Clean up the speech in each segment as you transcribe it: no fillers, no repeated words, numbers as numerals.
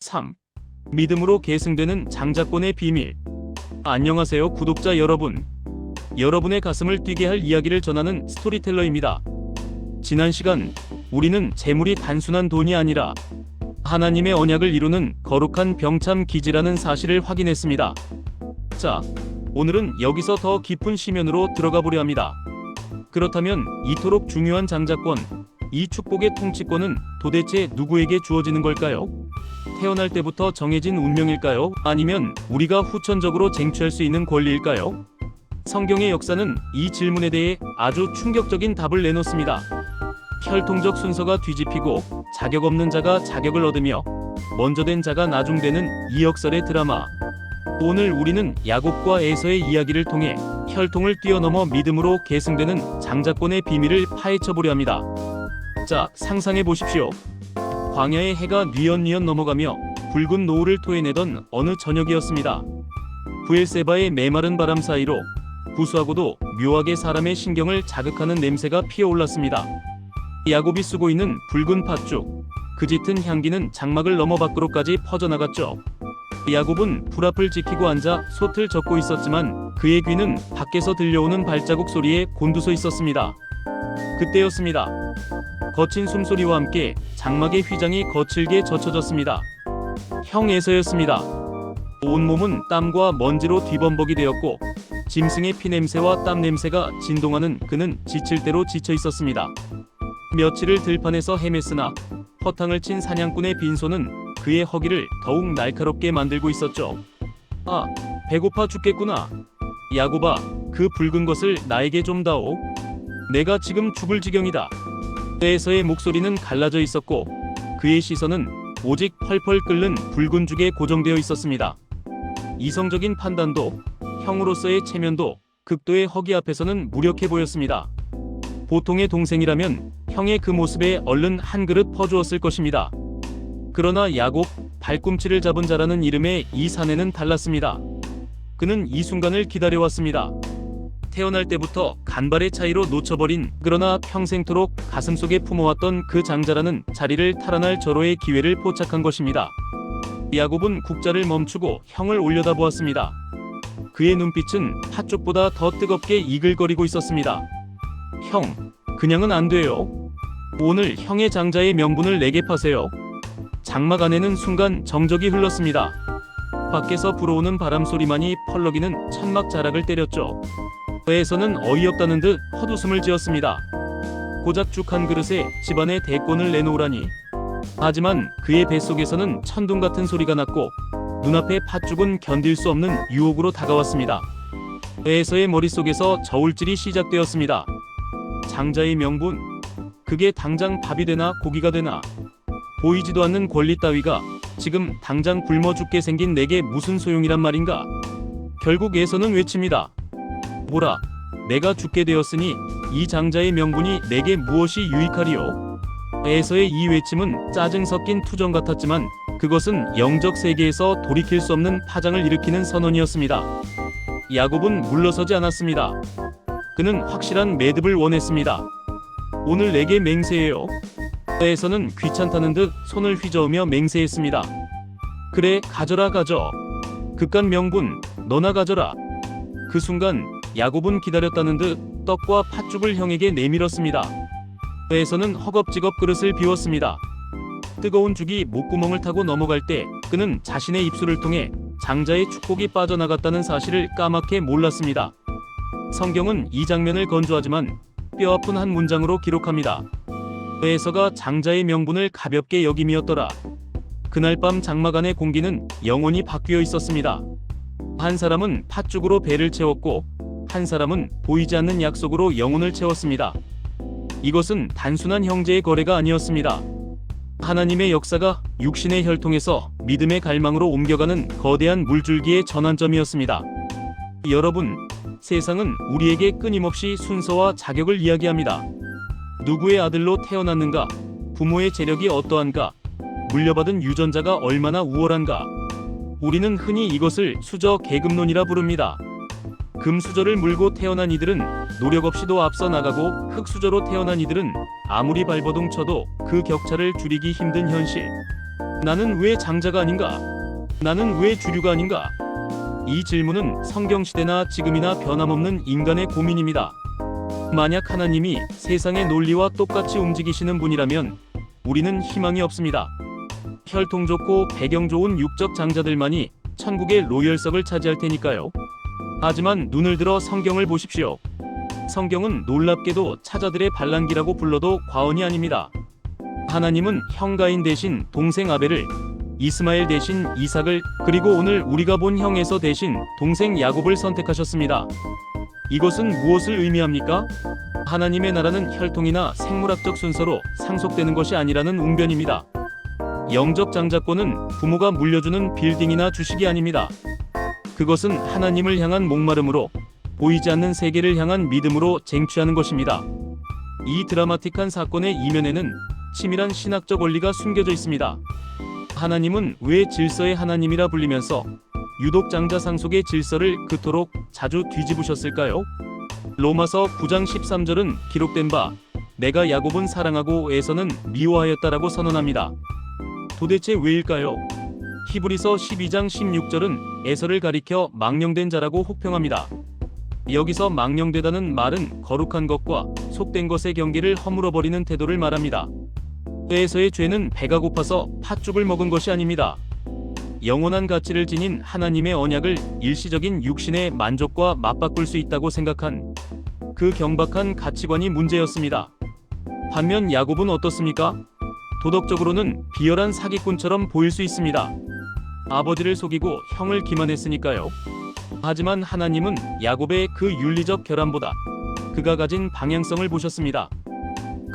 3. 믿음으로 계승되는 장자권의 비밀. 안녕하세요 구독자 여러분. 여러분의 가슴을 뛰게 할 이야기를 전하는 스토리텔러입니다. 지난 시간 우리는 재물이 단순한 돈이 아니라 하나님의 언약을 이루는 거룩한 병참 기지라는 사실을 확인했습니다. 자, 오늘은 여기서 더 깊은 시면으로 들어가 보려 합니다. 그렇다면 이토록 중요한 장자권, 이 축복의 통치권은 도대체 누구에게 주어지는 걸까요? 태어날 때부터 정해진 운명일까요? 아니면 우리가 후천적으로 쟁취할 수 있는 권리일까요? 성경의 역사는 이 질문에 대해 아주 충격적인 답을 내놓습니다. 혈통적 순서가 뒤집히고 자격 없는 자가 자격을 얻으며 먼저 된 자가 나중되는 이 역설의 드라마. 오늘 우리는 야곱과 에서의 이야기를 통해 혈통을 뛰어넘어 믿음으로 계승되는 장자권의 비밀을 파헤쳐 보려 합니다. 자, 상상해 보십시오. 광야의 해가 뉘엿뉘엿 넘어가며 붉은 노을을 토해내던 어느 저녁이었습니다. 브엘세바의 메마른 바람 사이로 구수하고도 묘하게 사람의 신경을 자극하는 냄새가 피어올랐습니다. 야곱이 쓰고 있는 붉은 팥죽, 그 짙은 향기는 장막을 넘어 밖으로까지 퍼져나갔죠. 야곱은 불 앞을 지키고 앉아 솥을 젓고 있었지만 그의 귀는 밖에서 들려오는 발자국 소리에 곤두서 있었습니다. 그때였습니다. 거친 숨소리와 함께 장막의 휘장이 거칠게 젖혀졌습니다. 형 에서였습니다. 온몸은 땀과 먼지로 뒤범벅이 되었고 짐승의 피냄새와 땀냄새가 진동하는 그는 지칠 대로 지쳐 있었습니다. 며칠을 들판에서 헤맸으나 허탕을 친 사냥꾼의 빈손은 그의 허기를 더욱 날카롭게 만들고 있었죠. 아, 배고파 죽겠구나. 야곱아, 그 붉은 것을 나에게 좀 다오. 내가 지금 죽을 지경이다. 에서의 목소리는 갈라져 있었고 그의 시선은 오직 펄펄 끓는 붉은 죽에 고정되어 있었습니다. 이성적인 판단도 형으로서의 체면도 극도의 허기 앞에서는 무력해 보였습니다. 보통의 동생이라면 형의 그 모습에 얼른 한 그릇 퍼주었을 것입니다. 그러나 야곱, 발꿈치를 잡은 자라는 이름의 이 사내는 달랐습니다. 그는 이 순간을 기다려왔습니다. 태어날 때부터 간발의 차이로 놓쳐버린, 그러나 평생토록 가슴속에 품어왔던 그 장자라는 자리를 탈환할 절호의 기회를 포착한 것입니다. 야곱은 국자를 멈추고 형을 올려다보았습니다. 그의 눈빛은 팥죽보다 더 뜨겁게 이글거리고 있었습니다. 형, 그냥은 안 돼요. 오늘 형의 장자의 명분을 내게 파세요. 장막 안에는 순간 정적이 흘렀습니다. 밖에서 불어오는 바람소리만이 펄럭이는 천막 자락을 때렸죠. 에서는 어이없다는 듯 헛웃음을 지었습니다. 고작 죽 한 그릇에 집안의 대권을 내놓으라니. 하지만 그의 뱃속에서는 천둥 같은 소리가 났고 눈앞의 팥죽은 견딜 수 없는 유혹으로 다가왔습니다. 에서의 머릿속에서 저울질이 시작되었습니다. 장자의 명분, 그게 당장 밥이 되나 고기가 되나. 보이지도 않는 권리 따위가 지금 당장 굶어 죽게 생긴 내게 무슨 소용이란 말인가. 결국 에서는 외칩니다. 뭐라, 내가 죽게 되었으니 이 장자의 명분이 내게 무엇이 유익하리요. 에서의 이 외침은 짜증 섞인 투정 같았지만 그것은 영적 세계에서 돌이킬 수 없는 파장을 일으키는 선언이었습니다. 야곱은 물러서지 않았습니다. 그는 확실한 매듭을 원했습니다. 오늘 내게 맹세해요. 에서는 귀찮다는 듯 손을 휘저으며 맹세했습니다. 그래, 가져라 가져. 그깟 명분 너나 가져라. 그 순간 야곱은 기다렸다는 듯 떡과 팥죽을 형에게 내밀었습니다. 에서는 허겁지겁 그릇을 비웠습니다. 뜨거운 죽이 목구멍을 타고 넘어갈 때 그는 자신의 입술을 통해 장자의 축복이 빠져나갔다는 사실을 까맣게 몰랐습니다. 성경은 이 장면을 건조하지만 뼈아픈 한 문장으로 기록합니다. 에서가 장자의 명분을 가볍게 여김이었더라. 그날 밤 장막 안의 공기는 영원히 바뀌어 있었습니다. 한 사람은 팥죽으로 배를 채웠고 한 사람은 보이지 않는 약속으로 영혼을 채웠습니다. 이것은 단순한 형제의 거래가 아니었습니다. 하나님의 역사가 육신의 혈통에서 믿음의 갈망으로 옮겨가는 거대한 물줄기의 전환점이었습니다. 여러분, 세상은 우리에게 끊임없이 순서와 자격을 이야기합니다. 누구의 아들로 태어났는가? 부모의 재력이 어떠한가? 물려받은 유전자가 얼마나 우월한가? 우리는 흔히 이것을 수저 계급론이라 부릅니다. 금수저를 물고 태어난 이들은 노력 없이도 앞서 나가고 흙수저로 태어난 이들은 아무리 발버둥 쳐도 그 격차를 줄이기 힘든 현실. 나는 왜 장자가 아닌가? 나는 왜 주류가 아닌가? 이 질문은 성경시대나 지금이나 변함없는 인간의 고민입니다. 만약 하나님이 세상의 논리와 똑같이 움직이시는 분이라면 우리는 희망이 없습니다. 혈통 좋고 배경 좋은 육적 장자들만이 천국의 로열석을 차지할 테니까요. 하지만 눈을 들어 성경을 보십시오. 성경은 놀랍게도 차자들의 반란기라고 불러도 과언이 아닙니다. 하나님은 형 가인 대신 동생 아벨을, 이스마엘 대신 이삭을, 그리고 오늘 우리가 본 형 에서 대신 동생 야곱을 선택하셨습니다. 이것은 무엇을 의미합니까? 하나님의 나라는 혈통이나 생물학적 순서로 상속되는 것이 아니라는 웅변입니다. 영적 장자권은 부모가 물려주는 빌딩이나 주식이 아닙니다. 그것은 하나님을 향한 목마름으로, 보이지 않는 세계를 향한 믿음으로 쟁취하는 것입니다. 이 드라마틱한 사건의 이면에는 치밀한 신학적 원리가 숨겨져 있습니다. 하나님은 왜 질서의 하나님이라 불리면서 유독 장자 상속의 질서를 그토록 자주 뒤집으셨을까요? 로마서 9장 13절은 기록된 바 내가 야곱은 사랑하고 에서는 미워하였다라고 선언합니다. 도대체 왜일까요? 히브리서 12장 16절은 에서를 가리켜 망령된 자라고 혹평합니다. 여기서 망령되다는 말은 거룩한 것과 속된 것의 경계를 허물어버리는 태도를 말합니다. 에서의 죄는 배가 고파서 팥죽을 먹은 것이 아닙니다. 영원한 가치를 지닌 하나님의 언약을 일시적인 육신의 만족과 맞바꿀 수 있다고 생각한 그 경박한 가치관이 문제였습니다. 반면 야곱은 어떻습니까? 도덕적으로는 비열한 사기꾼처럼 보일 수 있습니다. 아버지를 속이고 형을 기만했으니까요. 하지만 하나님은 야곱의 그 윤리적 결함보다 그가 가진 방향성을 보셨습니다.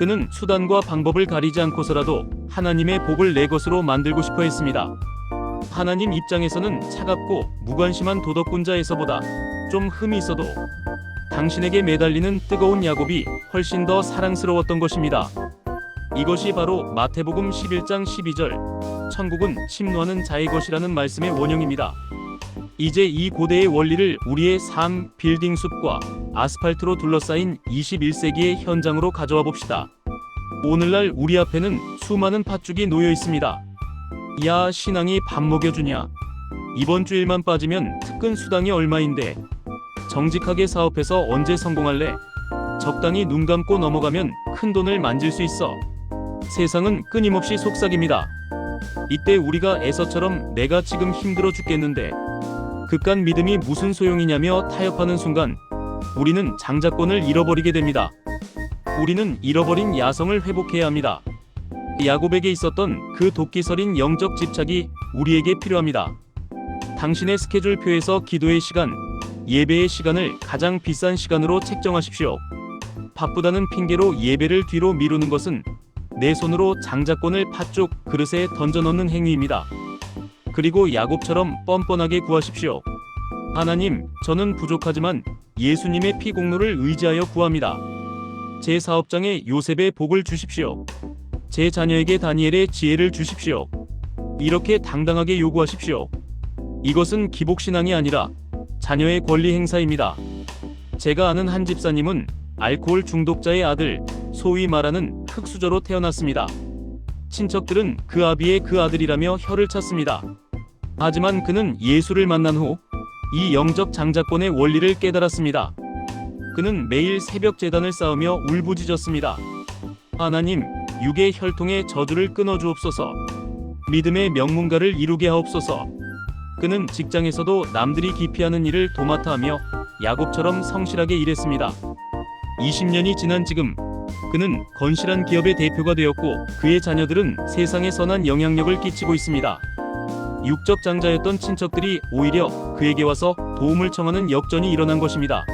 그는 수단과 방법을 가리지 않고서라도 하나님의 복을 내 것으로 만들고 싶어 했습니다. 하나님 입장에서는 차갑고 무관심한 도덕군자에서보다 좀 흠이 있어도 당신에게 매달리는 뜨거운 야곱이 훨씬 더 사랑스러웠던 것입니다. 이것이 바로 마태복음 11장 12절 천국은 침노하는 자의 것이라는 말씀의 원형입니다. 이제 이 고대의 원리를 우리의 삶, 빌딩 숲과 아스팔트로 둘러싸인 21세기의 현장으로 가져와 봅시다. 오늘날 우리 앞에는 수많은 팥죽이 놓여 있습니다. 야, 신앙이 밥 먹여주냐? 이번 주일만 빠지면 특근 수당이 얼마인데? 정직하게 사업해서 언제 성공할래? 적당히 눈 감고 넘어가면 큰 돈을 만질 수 있어. 세상은 끊임없이 속삭입니다. 이때 우리가 에서처럼 내가 지금 힘들어 죽겠는데 그깟 믿음이 무슨 소용이냐며 타협하는 순간 우리는 장자권을 잃어버리게 됩니다. 우리는 잃어버린 야성을 회복해야 합니다. 야곱에게 있었던 그 도끼서린 영적 집착이 우리에게 필요합니다. 당신의 스케줄표에서 기도의 시간, 예배의 시간을 가장 비싼 시간으로 책정하십시오. 바쁘다는 핑계로 예배를 뒤로 미루는 것은 내 손으로 장자권을 팥죽 그릇에 던져넣는 행위입니다. 그리고 야곱처럼 뻔뻔하게 구하십시오. 하나님, 저는 부족하지만 예수님의 피 공로를 의지하여 구합니다. 제 사업장에 요셉의 복을 주십시오. 제 자녀에게 다니엘의 지혜를 주십시오. 이렇게 당당하게 요구하십시오. 이것은 기복신앙이 아니라 자녀의 권리 행사입니다. 제가 아는 한 집사님은 알코올 중독자의 아들, 소위 말하는 흙수저로 태어났습니다. 친척들은 그 아비의 그 아들이라며 혀를 찼습니다. 하지만 그는 예수를 만난 후 이 영적 장자권의 원리를 깨달았습니다. 그는 매일 새벽 제단을 쌓으며 울부짖었습니다. 하나님, 육의 혈통의 저주를 끊어주옵소서. 믿음의 명문가를 이루게 하옵소서. 그는 직장에서도 남들이 기피하는 일을 도맡아 하며 야곱처럼 성실하게 일했습니다. 20년이 지난 지금 그는 건실한 기업의 대표가 되었고 그의 자녀들은 세상에 선한 영향력을 끼치고 있습니다. 육적 장자였던 친척들이 오히려 그에게 와서 도움을 청하는 역전이 일어난 것입니다.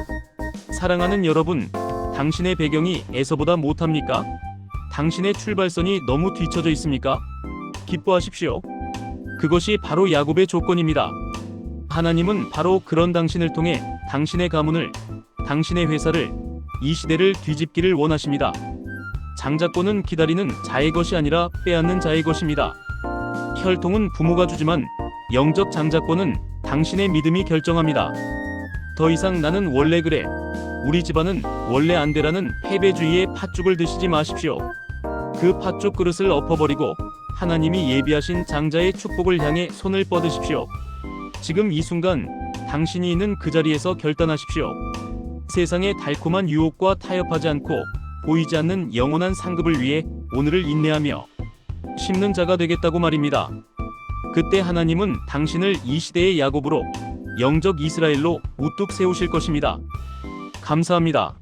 사랑하는 여러분, 당신의 배경이 에서보다 못합니까? 당신의 출발선이 너무 뒤처져 있습니까? 기뻐하십시오. 그것이 바로 야곱의 조건입니다. 하나님은 바로 그런 당신을 통해 당신의 가문을, 당신의 회사를, 이 시대를 뒤집기를 원하십니다. 장자권은 기다리는 자의 것이 아니라 빼앗는 자의 것입니다. 혈통은 부모가 주지만 영적 장자권은 당신의 믿음이 결정합니다. 더 이상 나는 원래 그래, 우리 집안은 원래 안 돼라는 패배주의의 팥죽을 드시지 마십시오. 그 팥죽 그릇을 엎어버리고 하나님이 예비하신 장자의 축복을 향해 손을 뻗으십시오. 지금 이 순간 당신이 있는 그 자리에서 결단하십시오. 세상의 달콤한 유혹과 타협하지 않고 보이지 않는 영원한 상급을 위해 오늘을 인내하며 심는 자가 되겠다고 말입니다. 그때 하나님은 당신을 이 시대의 야곱으로, 영적 이스라엘로 우뚝 세우실 것입니다. 감사합니다.